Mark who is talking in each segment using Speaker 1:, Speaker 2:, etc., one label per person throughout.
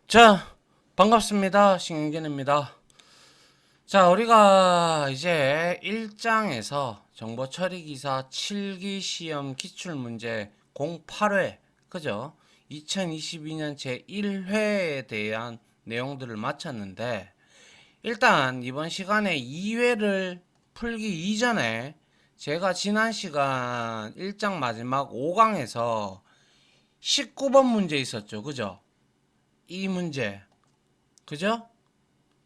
Speaker 1: 자, 반갑습니다. 신윤gen입니다. 자, 우리가 이제 1장에서 정보처리기사 7기 시험 기출문제 08회, 그죠? 2022년 제1회에 대한 내용들을 마쳤는데, 일단 이번 시간에 2회를 풀기 이전에 제가 지난 시간 1장 마지막 5강에서 19번 문제 있었죠, 그죠? 이 문제, 그죠?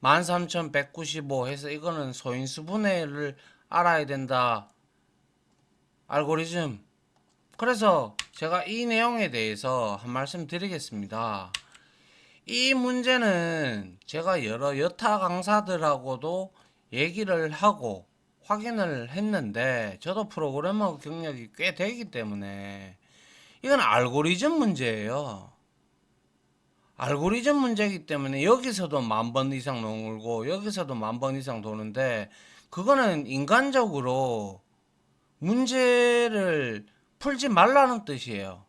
Speaker 1: 13,195 해서 이거는 소인수 분해를 알아야 된다. 알고리즘. 그래서 제가 이 내용에 대해서 한 말씀 드리겠습니다. 이 문제는 제가 여러 여타 강사들하고도 얘기를 하고 확인을 했는데 저도 프로그래머 경력이 꽤 되기 때문에 이건 알고리즘 문제예요. 알고리즘 문제이기 때문에 여기서도 10,000번 이상 놀고 여기서도 10,000번 이상 도는데 그거는 인간적으로 문제를 풀지 말라는 뜻이에요.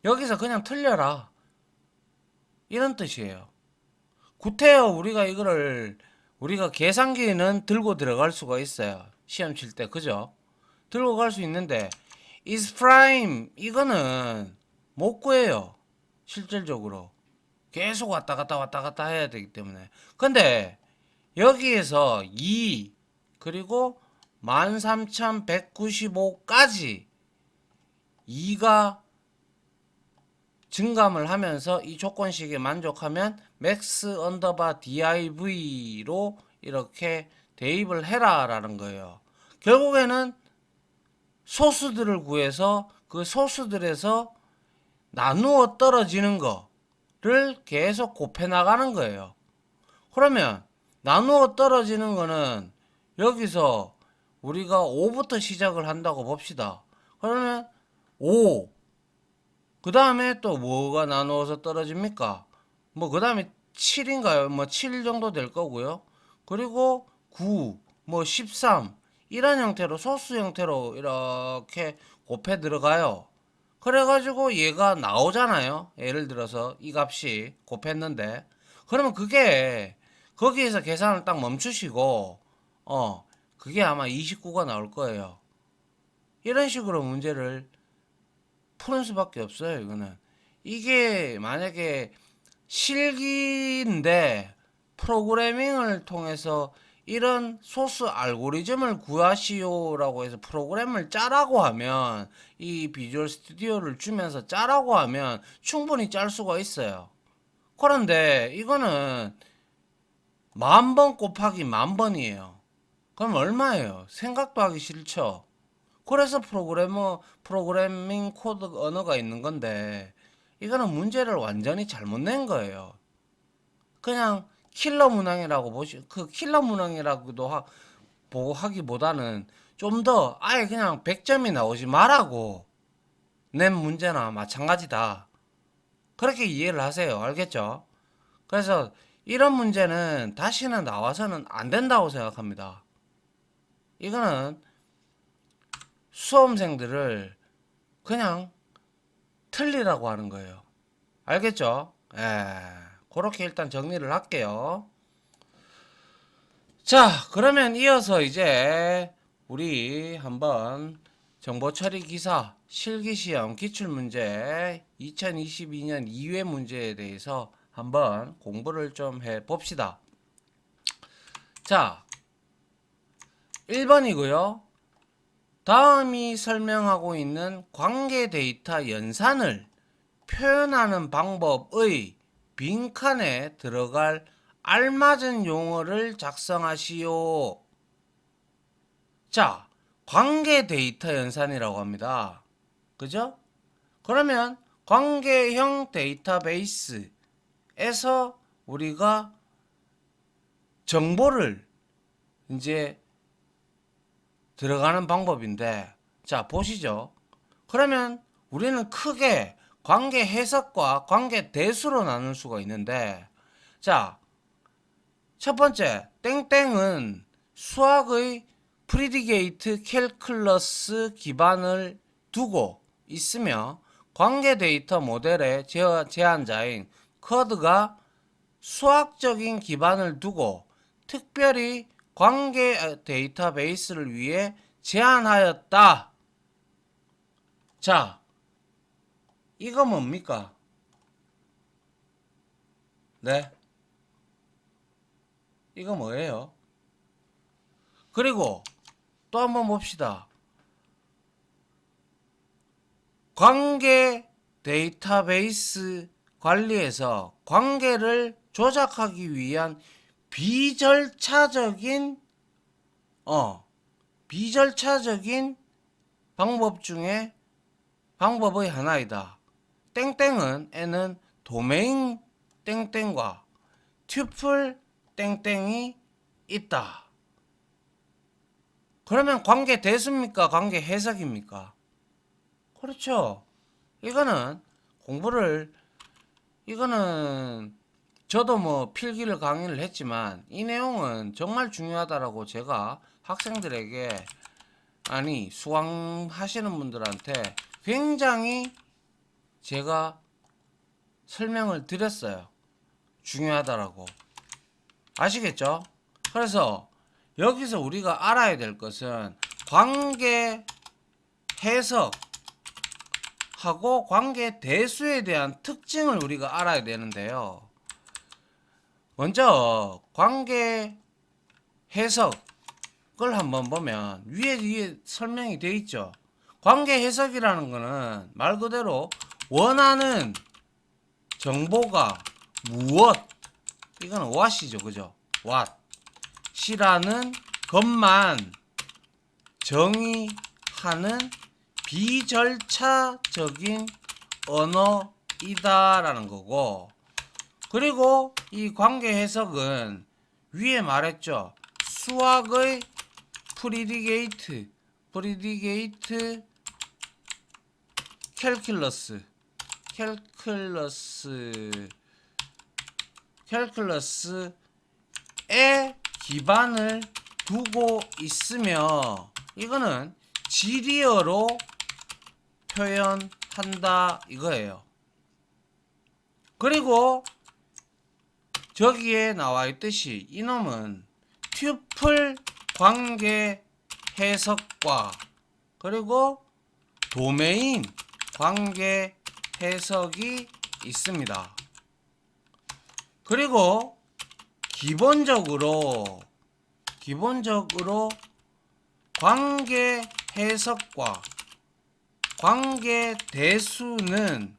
Speaker 1: 여기서 그냥 틀려라 이런 뜻이에요. 구태여 우리가 이거를 우리가 계산기는 들고 들어갈 수가 있어요. 시험 칠 때, 그죠? 들고 갈 수 있는데 is prime 이거는 못 구해요. 실질적으로 계속 왔다 갔다 왔다 갔다 해야 되기 때문에. 근데 여기에서 2 그리고 13,195까지 2가 증감을 하면서 이 조건식에 만족하면 max 언더바 div로 이렇게 대입을 해라 라는 거예요. 결국에는 소수들을 구해서 그 소수들에서 나누어 떨어지는 거를 계속 곱해 나가는 거예요. 그러면 나누어 떨어지는 거는 여기서 우리가 5부터 시작을 한다고 봅시다. 그러면 5, 그 다음에 또 뭐가 나누어서 떨어집니까? 뭐 그 다음에 7인가요? 뭐 7 정도 될 거고요. 그리고 9, 뭐 13 이런 형태로 소수 형태로 이렇게 곱해 들어가요. 그래가지고 얘가 나오잖아요. 예를 들어서 이 값이 곱했는데 그러면 그게 거기에서 계산을 딱 멈추시고 그게 아마 29가 나올 거예요. 이런 식으로 문제를 푸는 수밖에 없어요. 이거는 이게 만약에 실기인데 프로그래밍을 통해서 이런 소스 알고리즘을 구하시오라고 해서 프로그램을 짜라고 하면 이 비주얼 스튜디오를 주면서 짜라고 하면 충분히 짤 수가 있어요. 그런데 이거는 10,000번 곱하기 10,000번이에요. 그럼 얼마예요? 생각도 하기 싫죠. 그래서 프로그래밍 코드 언어가 있는 건데 이거는 문제를 완전히 잘못 낸 거예요. 그냥 킬러 문항이라고 그 킬러 문항이라고도 하기보다는 좀 더 아예 그냥 100점이 나오지 말라고 낸 문제나 마찬가지다. 그렇게 이해를 하세요. 알겠죠? 그래서 이런 문제는 다시는 나와서는 안 된다고 생각합니다. 이거는 수험생들을 그냥 틀리라고 하는 거예요. 알겠죠? 그렇게 일단 정리를 할게요. 자, 그러면 이어서 이제 우리 한번 정보처리 기사 실기시험 기출문제 2022년 2회 문제에 대해서 한번 공부를 좀 해봅시다. 자, 1번이고요. 다음이 설명하고 있는 관계 데이터 연산을 표현하는 방법의 빈칸에 들어갈 알맞은 용어를 작성하시오. 자, 관계 데이터 연산이라고 합니다. 그죠? 그러면 관계형 데이터베이스에서 우리가 정보를 이제 들어가는 방법인데, 자, 보시죠. 그러면 우리는 크게 관계 해석과 관계 대수로 나눌 수가 있는데, 자, 첫 번째, 땡땡은 수학의 프리디게이트 캘클러스 기반을 두고 있으며 관계 데이터 모델의 제안자인 커드가 수학적인 기반을 두고 특별히 관계 데이터베이스를 위해 제안하였다. 자, 이거 뭡니까? 네, 이거 뭐예요? 그리고 또 한번 봅시다. 관계 데이터베이스 관리에서 관계를 조작하기 위한 비절차적인 방법 중에 방법의 하나이다. 땡땡은 에는 도메인 땡땡과 튜플 땡땡이 있다. 그러면 관계 대수입니까? 관계 해석입니까? 그렇죠. 이거는 이거는 저도 뭐 필기를 강의를 했지만 이 내용은 정말 중요하다라고 제가 학생들에게 아니 수강하시는 분들한테 굉장히 제가 설명을 드렸어요. 중요하다라고. 아시겠죠? 그래서 여기서 우리가 알아야 될 것은 관계 해석하고 관계 대수에 대한 특징을 우리가 알아야 되는데요. 먼저 관계 해석을 한번 보면 위에 설명이 되어 있죠. 관계 해석이라는 것은 말 그대로 원하는 정보가 무엇, 이거는 what이죠, 그죠? what이라는 것만 정의하는 비절차적인 언어이다라는 거고, 그리고 이 관계 해석은 위에 말했죠. 수학의 프리디게이트 캘큘러스에 기반을 두고 있으며 이거는 지리어로 표현한다 이거예요. 그리고 저기에 나와 있듯이 이놈은 튜플 관계 해석과 그리고 도메인 관계 해석이 있습니다. 그리고 기본적으로 관계 해석과 관계 대수는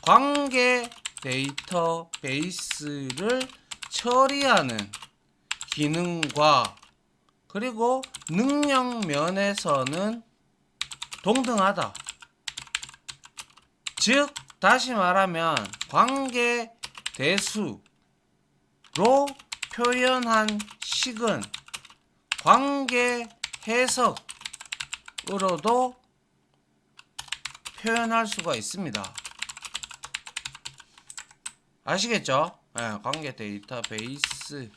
Speaker 1: 관계 데이터베이스를 처리하는 기능과 그리고 능력 면에서는 동등하다. 즉 다시 말하면 관계 대수로 표현한 식은 관계 해석으로도 표현할 수가 있습니다. 아시겠죠? 관계 데이터베이스.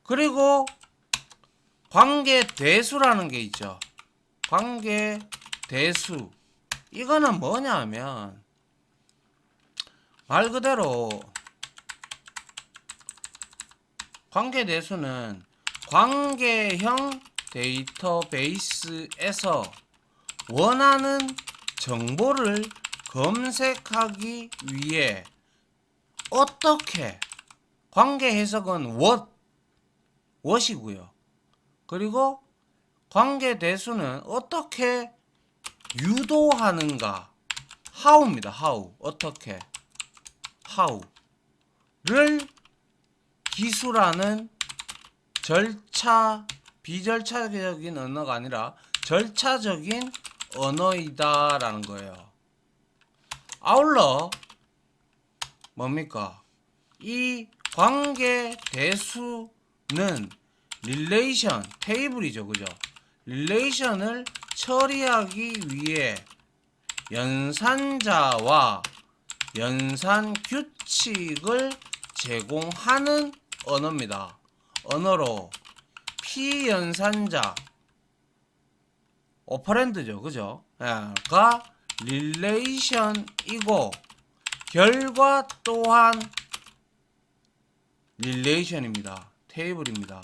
Speaker 1: 그리고 관계 대수라는 게 있죠. 관계 대수. 이거는 뭐냐 하면 말 그대로 관계 대수는 관계형 데이터베이스에서 원하는 정보를 검색하기 위해 어떻게 관계 해석은 what이고요. 그리고 관계 대수는 어떻게 유도하는가 how입니다. 어떻게 how를 기술하는 비절차적인 언어가 아니라 절차적인 언어이다라는 거예요. 아울러 뭡니까? 이 관계 대수는 릴레이션 테이블이죠, 그죠? 릴레이션을 처리하기 위해 연산자와 연산 규칙을 제공하는 언어입니다. 언어로 피연산자 오퍼랜드죠, 그죠? 가 릴레이션이고 결과 또한 릴레이션입니다. 테이블입니다.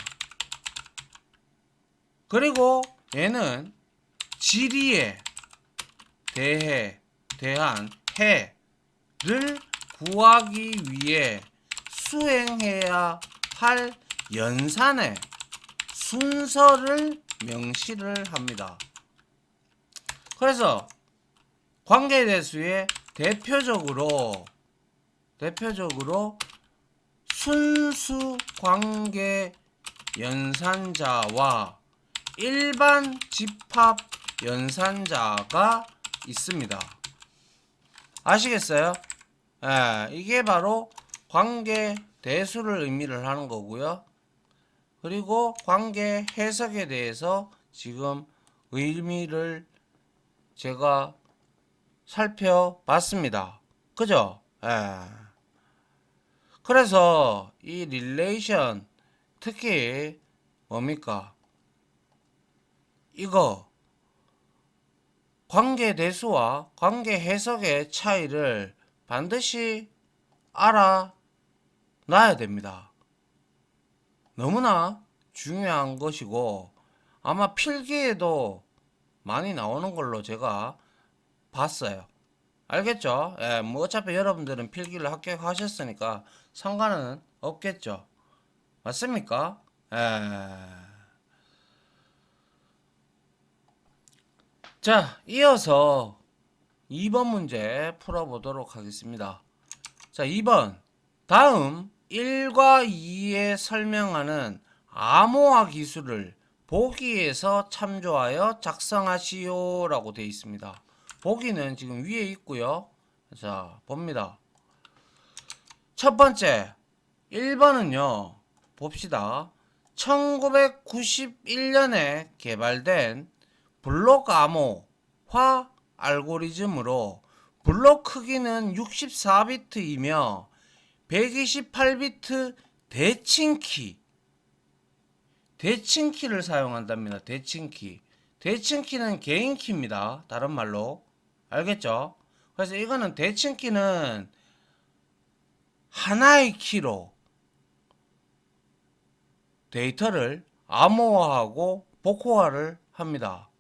Speaker 1: 그리고 얘는 지리에 대한 해를 구하기 위해 수행해야 할 연산의 순서를 명시를 합니다. 그래서 관계대수의 대표적으로 순수 관계 연산자와 일반 집합 연산자가 있습니다. 아시겠어요? 이게 바로 관계 대수를 의미를 하는 거고요. 그리고 관계 해석에 대해서 지금 의미를 제가 살펴봤습니다. 그죠? 그래서 이 릴레이션, 특히 뭡니까? 이거 관계 대수와 관계 해석의 차이를 반드시 알아놔야 됩니다. 너무나 중요한 것이고 아마 필기에도 많이 나오는 걸로 제가 봤어요. 알겠죠? 뭐 어차피 여러분들은 필기를 합격하셨으니까 상관은 없겠죠. 맞습니까? 자, 이어서 2번 문제 풀어보도록 하겠습니다. 자, 2번. 다음 1과 2에 설명하는 암호화 기술을 보기에서 참조하여 작성하시오 라고 되어 있습니다. 보기는 지금 위에 있고요. 자, 봅니다. 첫 번째 1번은요. 봅시다. 1991년에 개발된 블록 암호화 알고리즘으로 블록 크기는 64비트이며 128비트 대칭키를 사용한답니다. 대칭키는 개인키입니다. 다른 말로. 알겠죠? 그래서 이거는 대칭키는 하나의 키로 데이터를 암호화하고 복호화를 합니다.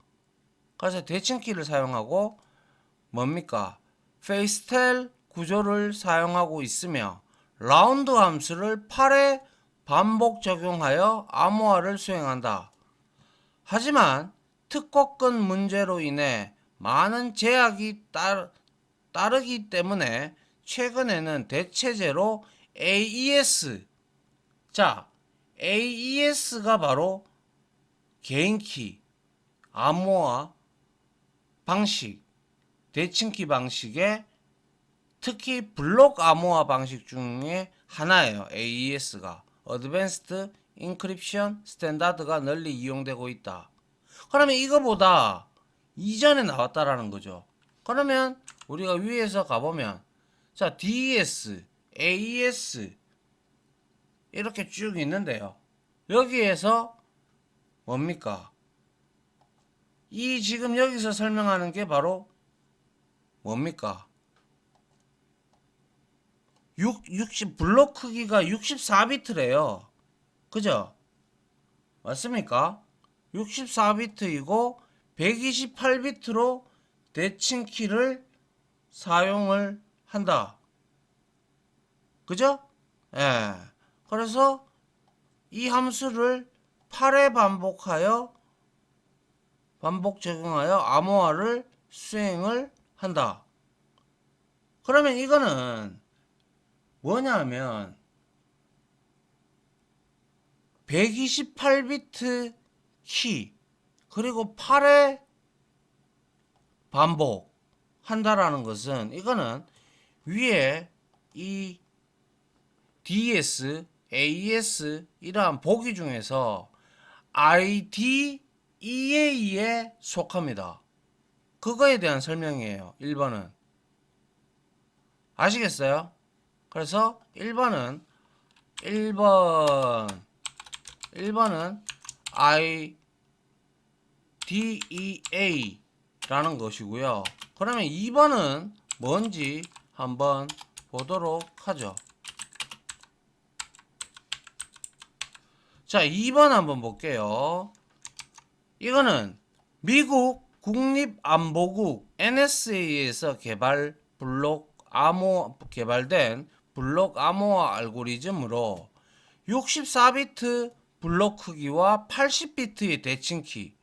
Speaker 1: 그래서 대칭키를 사용하고 뭡니까? 페이스텔 구조를 사용하고 있으며 라운드 함수를 8회 반복 적용하여 암호화를 수행한다. 하지만 특허권 문제로 인해 많은 제약이 따르기 때문에 최근에는 대체제로 AES, 자, AES가 바로 개인키 암호화 방식, 대칭키 방식의 특히 블록 암호화 방식 중에 하나예요. AES가 Advanced Encryption Standard가 널리 이용되고 있다. 그러면 이거보다 이전에 나왔다라는 거죠. 그러면 우리가 위에서 가보면 자, DES, AES 이렇게 쭉 있는데요. 여기에서 뭡니까? 이 지금 여기서 설명하는 게 바로 뭡니까? 60 블록 크기가 64비트래요. 그죠? 맞습니까? 64비트이고 128비트로 대칭키를 사용을 한다. 그죠? 그래서 이 함수를 8회 반복 적용하여 암호화를 수행을 한다. 그러면 이거는 뭐냐면 128비트 키 그리고 8회 반복 한다라는 것은 이거는 위에 이 DS, AES 이러한 보기 중에서 IDEA에 속합니다. 그거에 대한 설명이에요. 1번은. 아시겠어요? 그래서 1번은 IDEA라는 것이고요. 그러면 2번은 뭔지 한번 보도록 하죠. 자, 2번 한번 볼게요. 이거는 미국 국립안보국 NSA에서 개발된 블록 암호화 알고리즘으로 64비트 블록 크기와 80비트의 대칭키.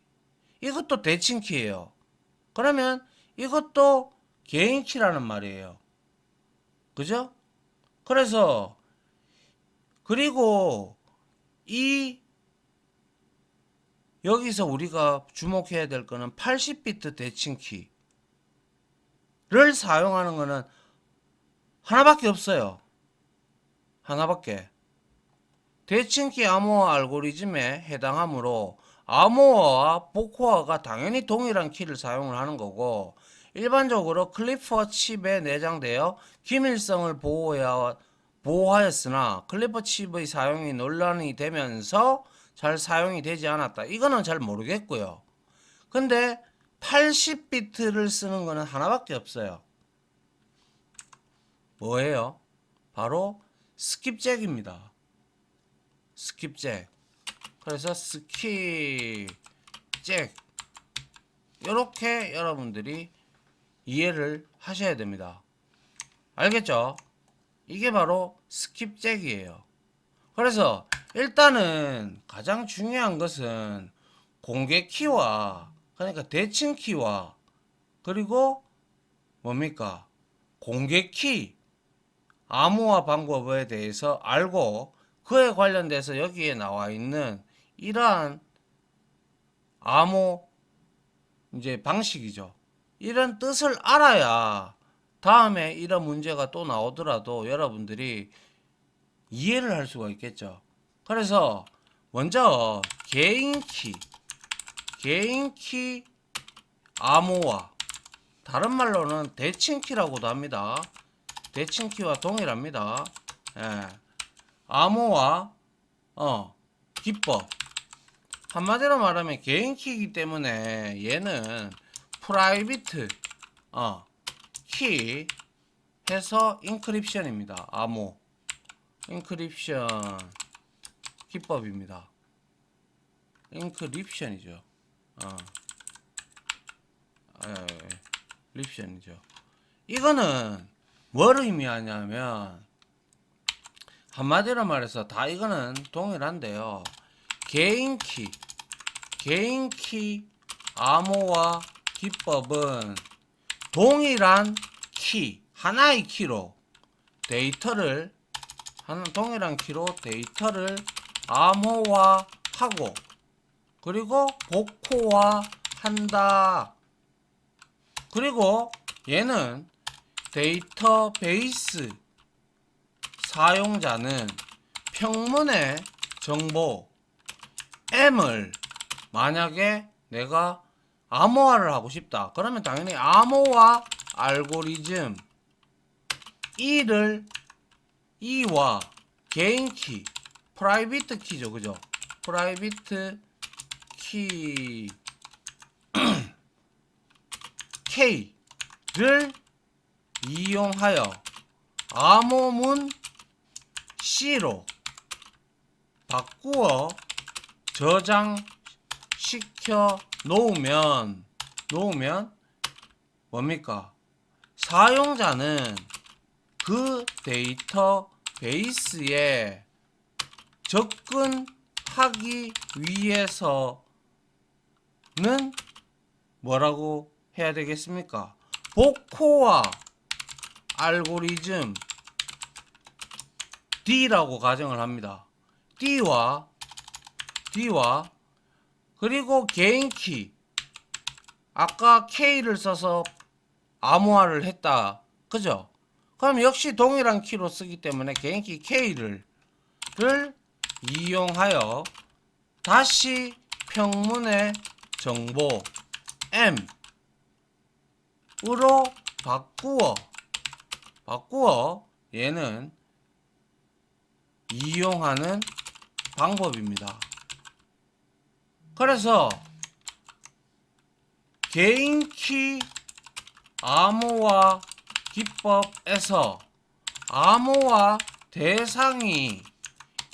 Speaker 1: 이것도 대칭키예요. 그러면 이것도 개인키라는 말이에요. 그죠? 그래서 그리고 여기서 우리가 주목해야 될 거는 80비트 대칭키를 사용하는 거는 하나밖에 없어요. 하나밖에. 대칭키 암호화 알고리즘에 해당하므로 암호화와 복호화가 당연히 동일한 키를 사용을 하는 거고, 일반적으로 클리퍼 칩에 내장되어 기밀성을 보호하였으나 클리퍼 칩의 사용이 논란이 되면서 잘 사용이 되지 않았다. 이거는 잘 모르겠고요. 근데 80비트를 쓰는 거는 하나밖에 없어요. 뭐예요? 바로 스킵잭입니다. 스킵잭. 그래서 스킵잭. 이렇게 여러분들이 이해를 하셔야 됩니다. 알겠죠? 이게 바로 스킵잭이에요. 그래서 일단은 가장 중요한 것은 공개 키와, 그러니까 대칭 키와, 그리고 뭡니까? 공개 키 암호화 방법에 대해서 알고, 그에 관련돼서 여기에 나와 있는 이러한 암호 이제 방식이죠. 이런 뜻을 알아야 다음에 이런 문제가 또 나오더라도 여러분들이 이해를 할 수가 있겠죠. 그래서 먼저 개인키 암호화, 다른 말로는 대칭키라고도 합니다. 대칭키와 동일합니다. 예. 암호화 기법, 한마디로 말하면 개인키이기 때문에 얘는 프라이빗 키 해서 인크립션입니다. 암호 인크립션 기법입니다. 인크립션이죠. 립션이죠. 이거는 뭘 의미하냐면, 한마디로 말해서 다 이거는 동일한데요. 개인키 암호화 기법은 동일한 키, 하나의 키로 동일한 키로 데이터를 암호화하고 그리고 복호화한다. 그리고 얘는 데이터베이스 사용자는 평문의 정보 M을 만약에 내가 암호화를 하고 싶다. 그러면 당연히 암호화 알고리즘 E와 개인키, 프라이빗 키죠. 그죠? 프라이빗 키 K를 이용하여 암호문 C로 바꾸어 저장시켜 놓으면 뭡니까? 사용자는 그 데이터베이스에 접근하기 위해서는 뭐라고 해야 되겠습니까? 복호화 알고리즘 D라고 가정을 합니다. D와 그리고 개인키, 아까 K를 써서 암호화를 했다. 그죠? 그럼 역시 동일한 키로 쓰기 때문에 개인키 K를 이용하여 다시 평문의 정보 M으로 바꾸어 얘는 이용하는 방법입니다. 그래서 개인키 암호화 기법에서 암호화 대상이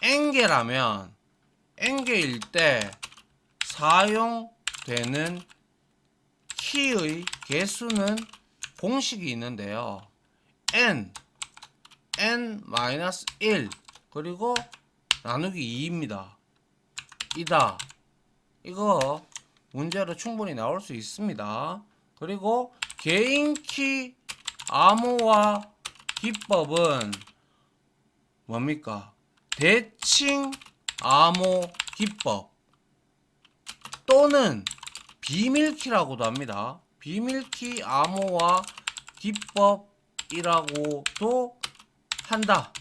Speaker 1: n개라면 n개일 때 사용되는 키의 개수는 공식이 있는데요. n-1 그리고 나누기 2입니다. 이다. 이거 문제로 충분히 나올 수 있습니다. 그리고 개인키 암호화 기법은 뭡니까? 대칭 암호 기법 또는 비밀키라고도 합니다. 비밀키 암호화 기법이라고도 한다.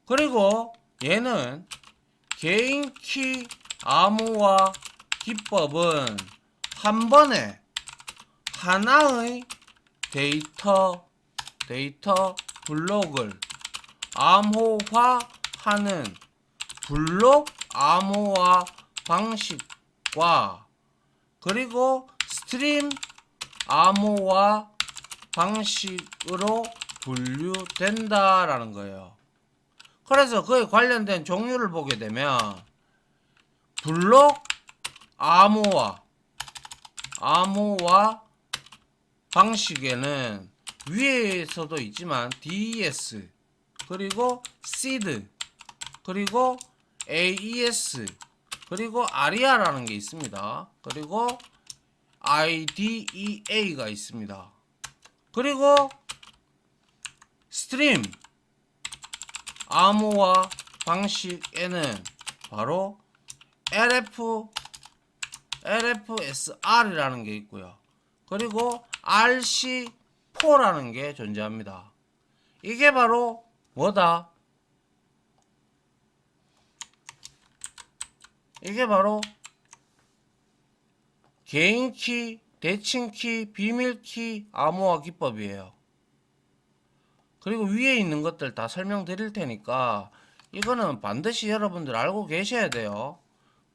Speaker 1: 그리고 얘는 개인키 암호화 기법은 한 번에 하나의 데이터 블록을 암호화하는 블록 암호화 방식과 그리고 스트림 암호화 방식으로 분류된다라는 거예요. 그래서 그에 관련된 종류를 보게 되면 블록 암호화 방식에는 위에서도 있지만 DES 그리고 SID 그리고 AES 그리고 ARIA라는 게 있습니다. 그리고 IDEA가 있습니다. 그리고 스트림 암호화 방식에는 바로 LFSR이라는 게 있고요. 그리고 RC4라는 게 존재합니다. 이게 바로 뭐다? 이게 바로 개인키, 대칭키, 비밀키 암호화 기법이에요. 그리고 위에 있는 것들 다 설명드릴 테니까 이거는 반드시 여러분들 알고 계셔야 돼요.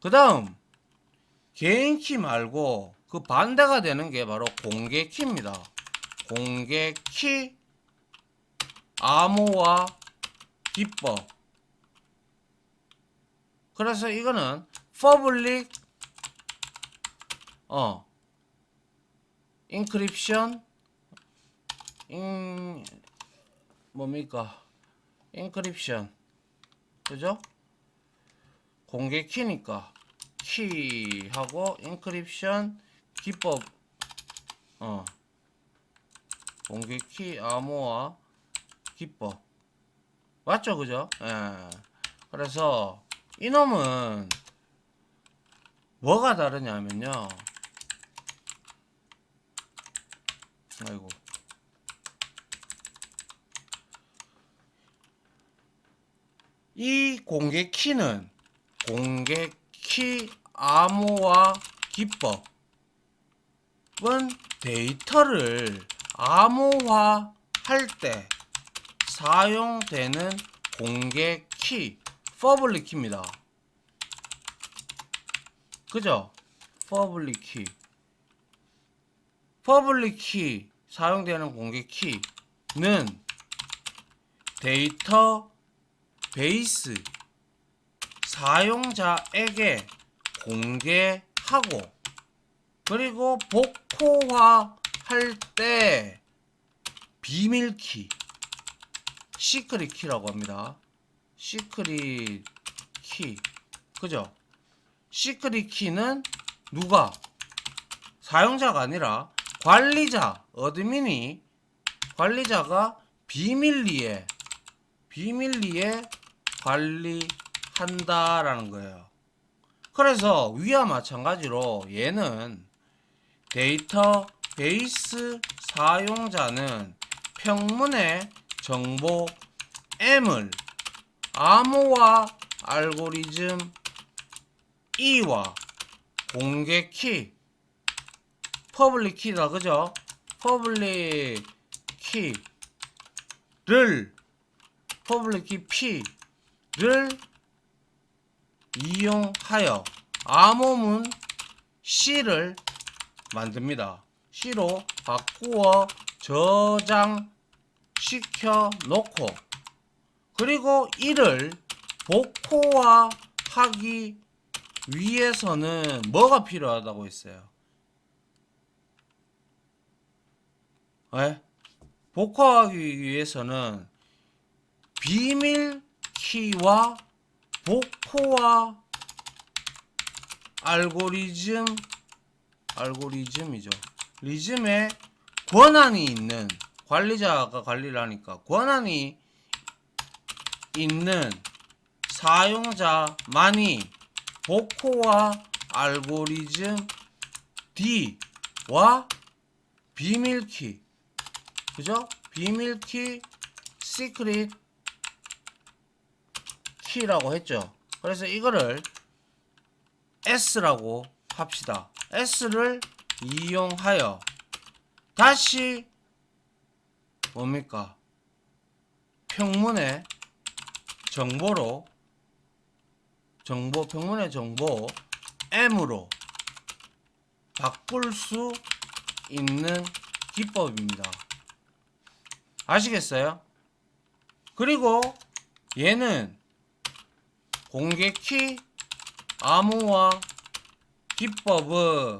Speaker 1: 그 다음 개인키 말고 그 반대가 되는 게 바로 공개키입니다. 공개키 암호화 기법. 그래서 이거는 public encryption 뭡니까? encryption 그죠? 공개 키니까 키하고 encryption 기법 공개 키 암호화 기법 맞죠? 그죠? 예. 그래서 이놈은 뭐가 다르냐면요. 아이고. 이 공개 키는 공개 키 암호화 기법은 데이터를 암호화할 때 사용되는 공개 키 퍼블릭 키입니다. 그죠? 퍼블릭 키 사용되는 공개 키는 데이터 베이스 사용자에게 공개하고 그리고 복호화할 때 비밀키 시크릿 키라고 합니다. 시크릿 키 그죠? 시크릿 키는 누가? 사용자가 아니라 관리자 어드민이 관리자가 비밀리에 관리한다라는 거예요. 그래서 위와 마찬가지로 얘는 데이터베이스 사용자는 평문의 정보 M을 암호화 알고리즘 E와 공개 키 퍼블릭 키다 그죠? 퍼블릭 키를 퍼블릭 키 P를 이용하여 암호문 C를 만듭니다. C로 바꾸어 시켜 놓고, 그리고 이를 복호화하기 위해서는 뭐가 필요하다고 했어요? 예? 복호하기 위해서는 비밀 키와 복호화 알고리즘이죠. 리즘에 권한이 있는, 관리자가 관리를 하니까 권한이 있는 사용자만이 복호화 알고리즘 D와 비밀키, 그죠? 비밀키 시크릿 키라고 했죠. 그래서 이거를 S라고 합시다. S를 이용하여 다시 뭡니까? 평문의 정보로, 평문의 정보 M으로 바꿀 수 있는 기법입니다. 아시겠어요? 그리고 얘는 공개키 암호화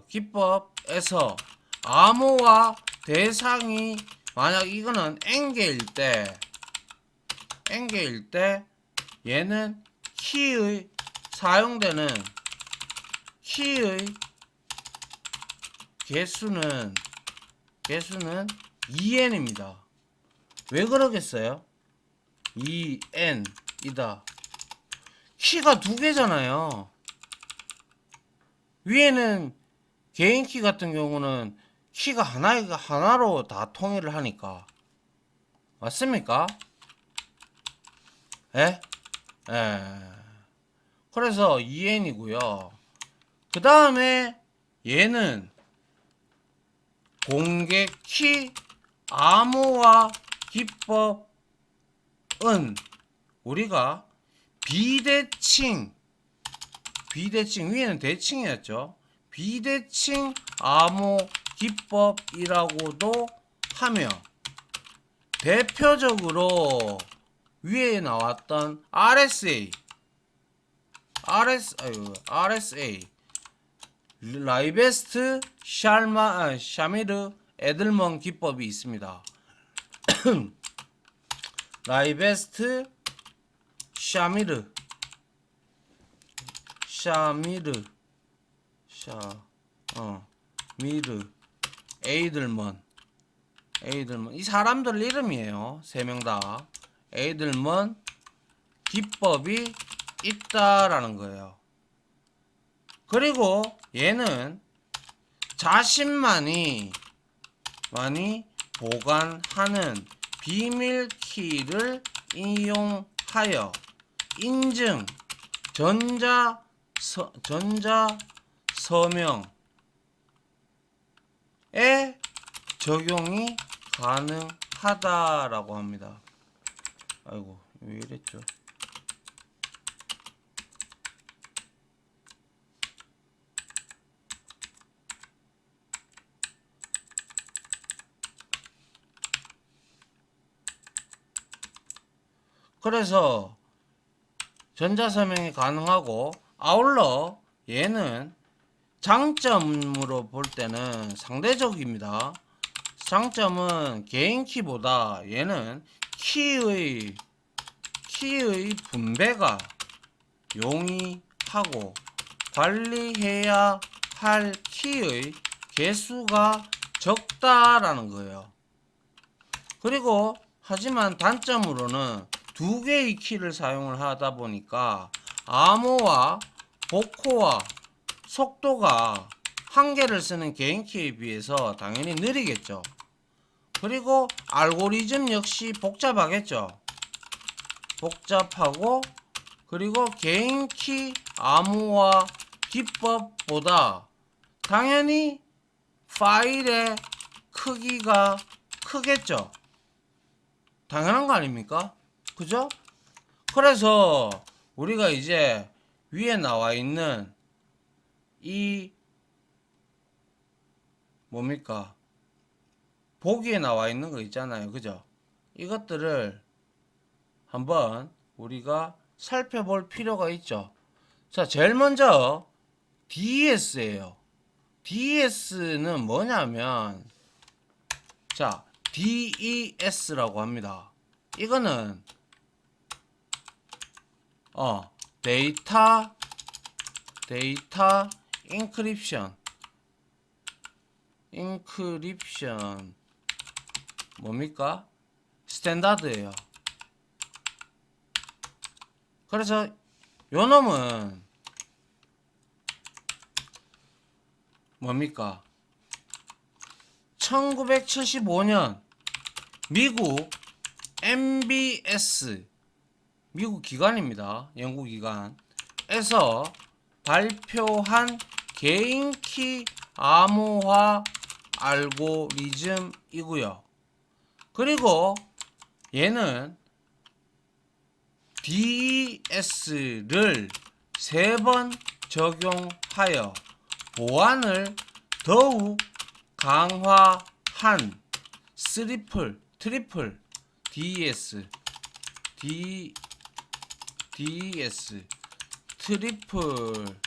Speaker 1: 기법에서 암호화 대상이 만약 이거는 N개일 때 얘는 키의 사용되는 키의 개수는 2n입니다. 왜 그러겠어요? 2n이다. 키가 두 개잖아요. 위에는 개인 키 같은 경우는 키가 하나로 다 통일을 하니까. 맞습니까? 예? 예. 그래서 2n이고요. 그 다음에 얘는 공개 키 암호화 기법은 우리가 비대칭 위에는 대칭이었죠. 비대칭 암호 기법이라고도 하며, 대표적으로 위에 나왔던 RSA 라이베스트 샤미르 에들먼 기법이 있습니다. 라이베스트 샤미르 에이들먼 이 사람들 이름이에요. 세 명 다 에이들먼 기법이 있다라는 거예요. 그리고 얘는 자신만이 보관하는 비밀키를 이용하여 인증 전자 서명에 적용이 가능하다라고 합니다. 아이고, 왜 이랬죠? 그래서 전자서명이 가능하고, 아울러 얘는 장점으로 볼 때는 상대적입니다. 장점은 개인 키보다 얘는 키의 분배가 용이하고 관리해야 할 키의 개수가 적다라는 거예요. 그리고 하지만 단점으로는 두 개의 키를 사용을 하다 보니까 암호화, 복호화 속도가 한 개를 쓰는 개인 키에 비해서 당연히 느리겠죠. 그리고 알고리즘 역시 복잡하겠죠. 복잡하고, 그리고 개인 키 암호화 기법보다 당연히 파일의 크기가 크겠죠. 당연한 거 아닙니까? 그죠? 그래서 우리가 이제 위에 나와 있는 이 뭡니까? 보기에 나와 있는 거 있잖아요. 그죠? 이것들을 한번 우리가 살펴볼 필요가 있죠. 자, 제일 먼저 DES예요. DES는 뭐냐면, 자, DES라고 합니다. 이거는 데이터 인크립션 뭡니까? 스탠다드예요. 그래서 요 놈은 뭡니까? 1975년 미국 MBS, 미국 기관입니다. 연구기관에서 발표한 개인키 암호화 알고리즘이고요. 그리고 얘는 DES를 3번 적용하여 보안을 더욱 강화한 트리플 DES 트리플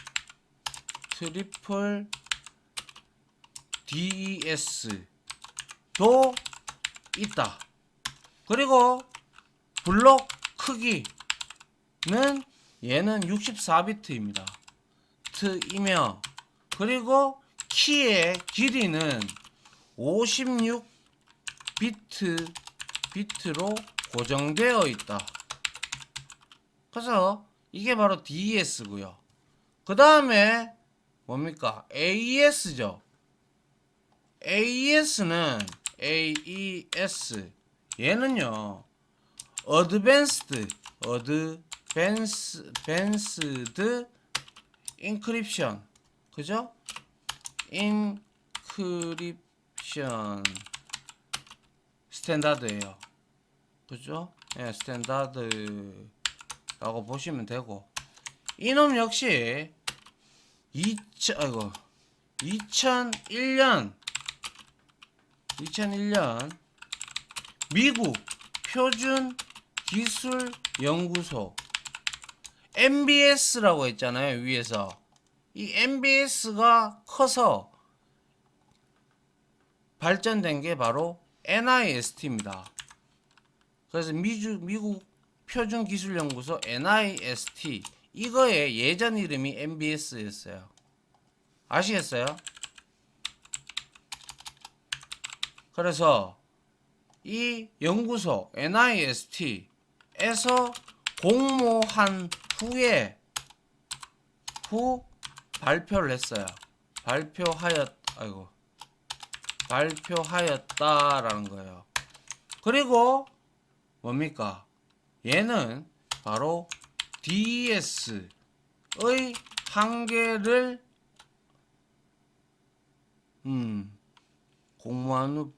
Speaker 1: DES도 있다. 그리고 블록 크기는 얘는 64비트입니다. 이며 그리고 키의 길이는 56비트로 고정되어 있다. 그래서 이게 바로 DES고요. 그 다음에 뭡니까? AES죠. AES 얘는요 Advanced Encryption, 그죠? Encryption 스탠다드예요. 그죠? 예, 스탠다드라고 보시면 되고, 이놈 역시 2001년 미국 표준 기술 연구소 MBS라고 했잖아요. 위에서 이 MBS가 커서 발전된 게 바로 NIST입니다. 그래서 미국 표준 기술 연구소 NIST, 이거의 예전 이름이 MBS였어요. 아시겠어요? 그래서 이 연구소 NIST에서 공모한 후 발표를 했어요. 발표하였다라는 거예요. 그리고 뭡니까? 얘는 바로 DES의 한계를 공모한 후,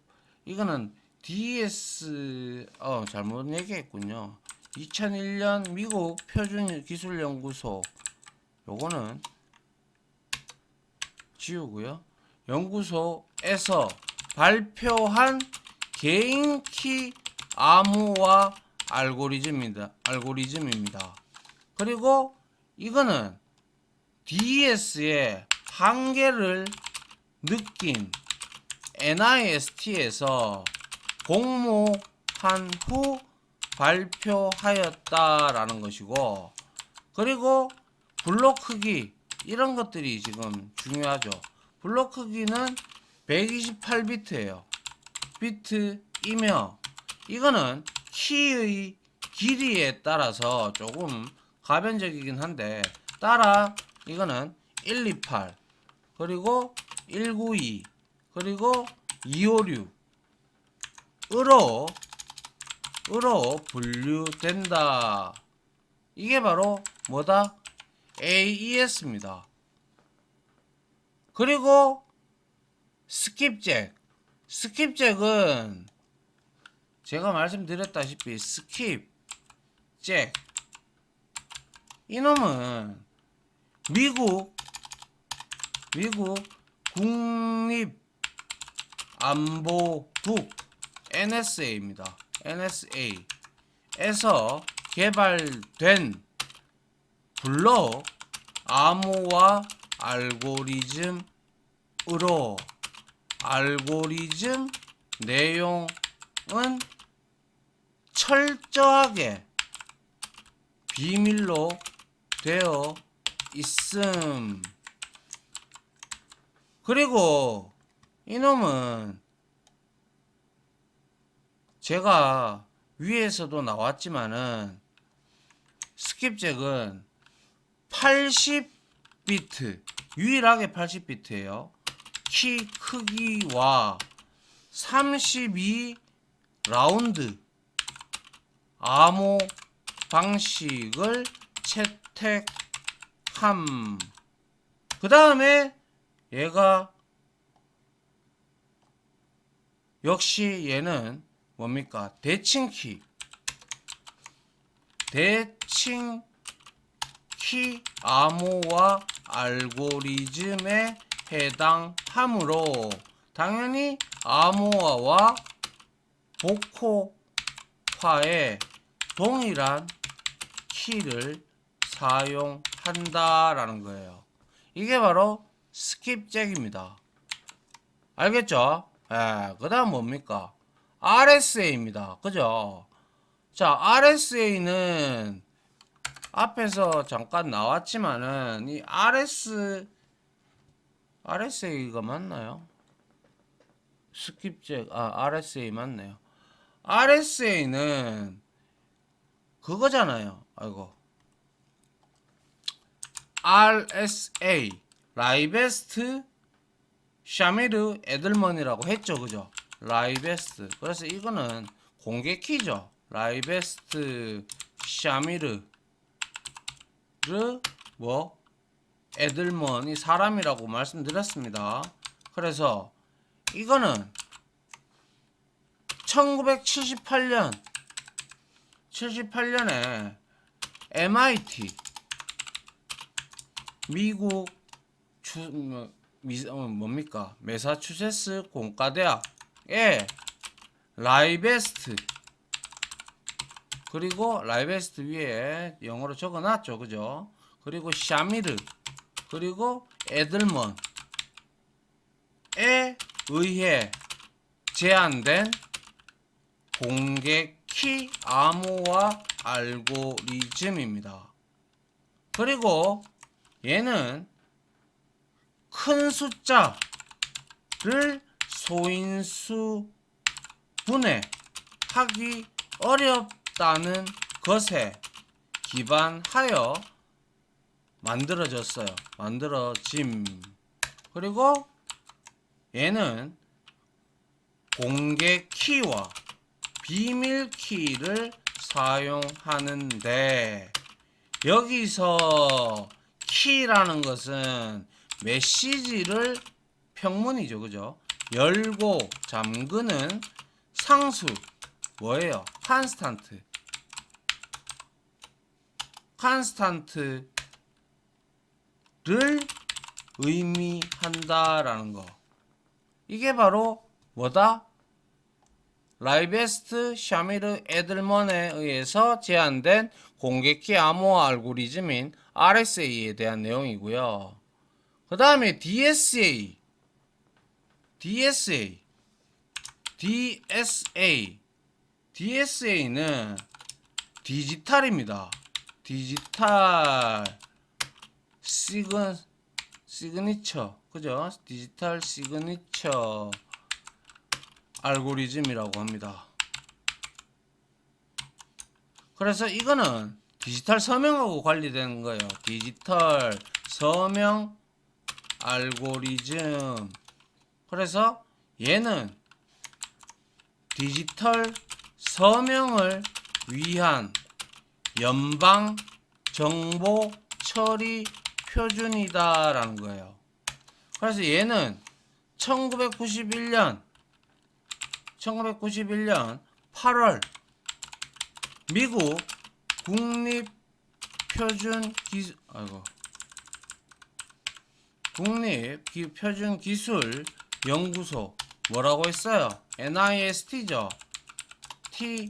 Speaker 1: 이거는 DES 잘못 얘기했군요. 2001년 미국 표준기술연구소, 요거는 지우고요. 연구소에서 발표한 개인키 암호화 알고리즘입니다. 그리고 이거는 DES의 한계를 느낀 NIST에서 공모한 후 발표하였다라는 것이고, 그리고 블록 크기, 이런 것들이 지금 중요하죠. 블록 크기는 128비트예요. 비트이며 이거는 키의 길이에 따라서 조금 가변적이긴 한데, 따라 이거는 128, 그리고 192, 그리고 256으로 분류된다. 이게 바로 뭐다? AES입니다. 그리고 스킵잭은 제가 말씀드렸다시피 스킵잭, 이놈은 미국 국립안보국 NSA입니다. NSA에서 개발된 블록 암호화 알고리즘으로 알고리즘 내용은 철저하게 비밀로 되어 있음. 그리고 이놈은 제가 위에서도 나왔지만은 스킵잭은 80비트, 유일하게 80비트예요. 키 크기와 32라운드 암호 방식을 채택함. 그 다음에 얘가 역시 얘는 뭡니까? 대칭키 암호화 알고리즘에 해당하므로 당연히 암호화와 복호화에 동일한 키를 사용한다라는 거예요. 이게 바로 스킵잭입니다. 알겠죠? 예, 그 다음 뭡니까? RSA입니다. 그죠? 자, RSA는 앞에서 잠깐 나왔지만은 이 RSA가 맞나요? 스킵잭, RSA 맞네요. RSA는 그거잖아요. 아이고. RSA, 라이베스트 샤미르 에들먼이라고 했죠. 그죠? 라이베스트. 그래서 이거는 공개 키죠. 라이베스트 샤미르 뭐 에들먼이 사람이라고 말씀드렸습니다. 그래서 이거는 1978년에 MIT 미국 뭡니까? 매사추세츠 공과대학의 라이베스트, 그리고 라이베스트 위에 영어로 적어놨죠. 그죠? 그리고 샤미르, 그리고 에들먼에 의해 제안된 공개 키 암호화 알고리즘입니다. 그리고 얘는 큰 숫자를 소인수 분해하기 어렵다는 것에 기반하여 만들어짐. 그리고 얘는 공개 키와 비밀 키를 사용하는데, 여기서 키라는 것은 메시지를 평문이죠. 그죠? 열고 잠그는 상수 뭐예요? 칸스탄트를 의미한다라는 거. 이게 바로 뭐다? 라이베스트 샤미르 에들먼에 의해서 제안된 공개키 암호화 알고리즘인 RSA에 대한 내용이고요. 그 다음에 DSA는 디지털입니다. 디지털 시그니처, 그죠? 디지털 시그니처 알고리즘이라고 합니다. 그래서 이거는 디지털 서명하고 관련된 거예요. 디지털 서명 알고리즘. 그래서 얘는 디지털 서명을 위한 연방 정보 처리 표준이다라는 거예요. 그래서 얘는 1991년 8월 미국 국립표준기술연구소 뭐라고 했어요? NIST죠. MIT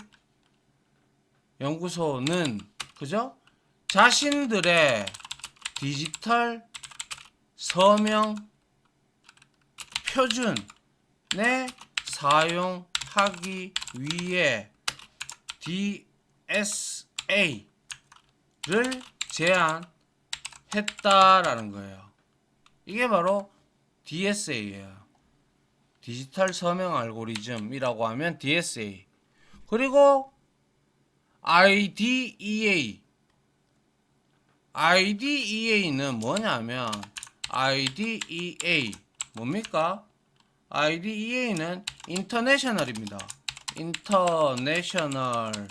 Speaker 1: 연구소는 그죠? 자신들의 디지털 서명 표준에 사용하기 위해 DSA를 제안했다라는 거예요. 이게 바로 DSA예요. 디지털 서명 알고리즘이라고 하면 DSA. 그리고 IDEA는 뭐냐면 IDEA 뭡니까? IDEA는 인터내셔널입니다. 인터내셔널.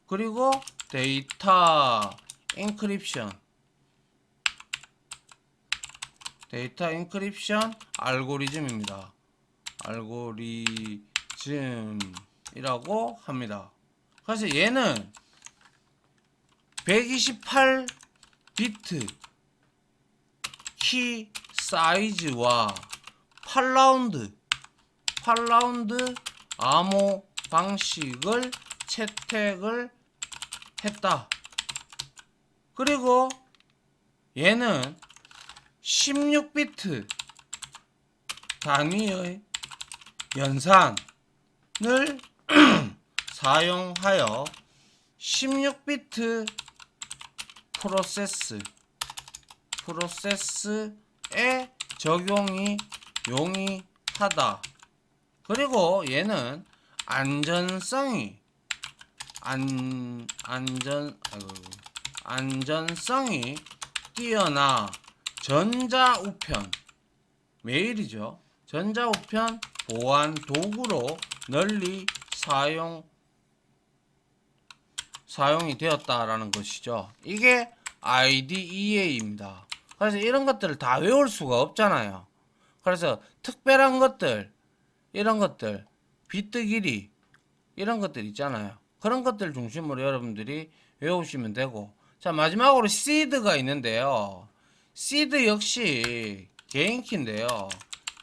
Speaker 1: 그리고 데이터 인크립션. 데이터 인크립션 알고리즘입니다. 알고리즘이라고 합니다. 그래서 얘는 128비트 키 사이즈와 8라운드 암호 방식을 채택을 했다. 그리고 얘는 16비트 단위의 연산을 사용하여 16비트 프로세스에 적용이 용이하다. 그리고 얘는 안전성이 뛰어나 전자우편 메일이죠. 전자우편 보안 도구로 널리 사용이 되었다라는 것이죠. 이게 IDEA입니다. 그래서 이런 것들을 다 외울 수가 없잖아요. 그래서 특별한 것들, 이런 것들, 비트 길이, 이런 것들 있잖아요. 그런 것들 중심으로 여러분들이 외우시면 되고, 자, 마지막으로 시드가 있는데요. 시드 역시 개인키인데요.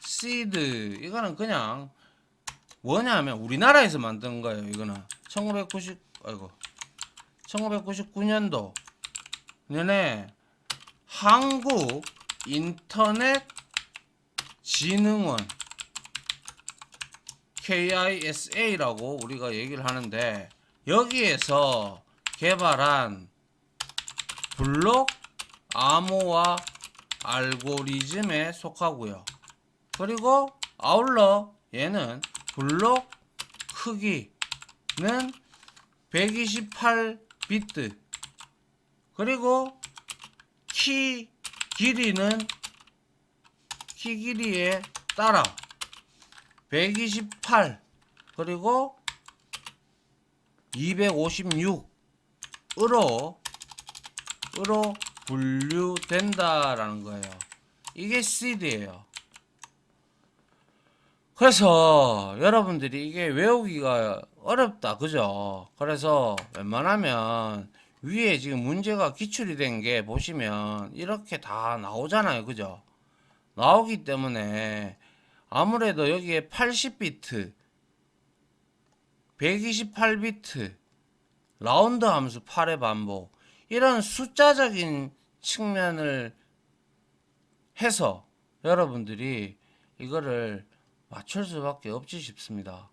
Speaker 1: 시드, 이거는 그냥 뭐냐면 우리나라에서 만든 거예요. 이거는 1999년도 년에 한국인터넷진흥원 KISA라고 우리가 얘기를 하는데, 여기에서 개발한 블록 암호화 알고리즘에 속하고요. 그리고 아울러 얘는 블록 크기는 128비트, 그리고 키 길이에 따라 128 그리고 256으로 분류된다라는 거예요. 이게 시드예요. 그래서 여러분들이 이게 외우기가 어렵다, 그죠? 그래서 웬만하면 위에 지금 문제가 기출이 된 게 보시면 이렇게 다 나오잖아요, 그죠? 나오기 때문에 아무래도 여기에 80비트 128비트 라운드 함수 8의 반복, 이런 숫자적인 측면을 해서 여러분들이 이거를 맞출 수밖에 없지 싶습니다.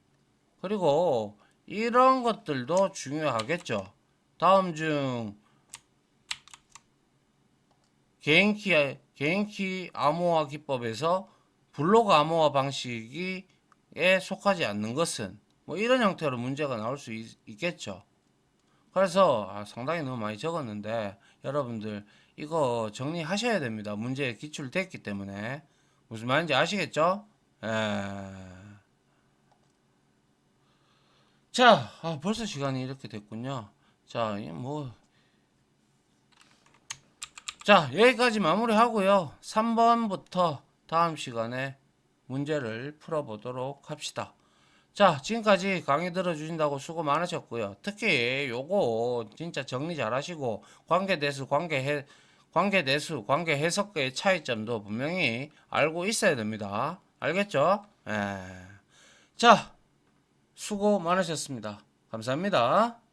Speaker 1: 그리고 이런 것들도 중요하겠죠. 다음 중 개인키 암호화 기법에서 블록 암호화 방식에 속하지 않는 것은, 뭐 이런 형태로 문제가 나올 수 있겠죠. 그래서 상당히 너무 많이 적었는데 여러분들 이거 정리하셔야 됩니다. 문제에 기출됐기 때문에. 무슨 말인지 아시겠죠? 자, 벌써 시간이 이렇게 됐군요. 자, 자, 여기까지 마무리하고요. 3번부터 다음 시간에 문제를 풀어보도록 합시다. 자, 지금까지 강의 들어주신다고 수고 많으셨고요. 특히 요거 진짜 정리 잘 하시고, 관계대수, 관계 해석의 차이점도 분명히 알고 있어야 됩니다. 알겠죠? 자, 수고 많으셨습니다. 감사합니다.